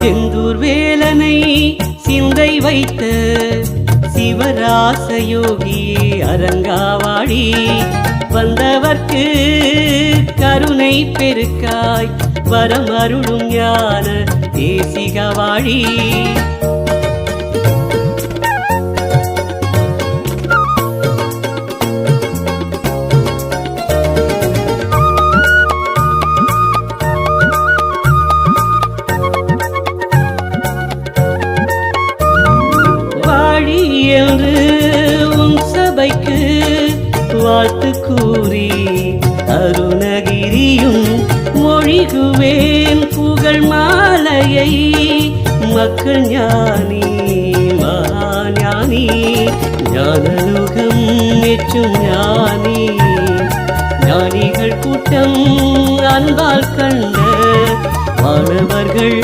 செந்தூர் வேலனை சிந்தை வைத்த சிவராசயோகியே அரங்காவாழி வந்தவர்க்கு கருணை பெருக்காய் வரமருளும் ஞான தேசிகவாழி என்று உன் சபைக்கு வாழ்த்து கூறி அருணகிரியும் மொழிகுவேன் புகழ் மாலையை மக்கள் ஞானி மகாஞானி ஞானலோகம் மெச்சும் ஞானி ஞானிகள் கூட்டம் அன்பால் கண்ட மாணவர்கள்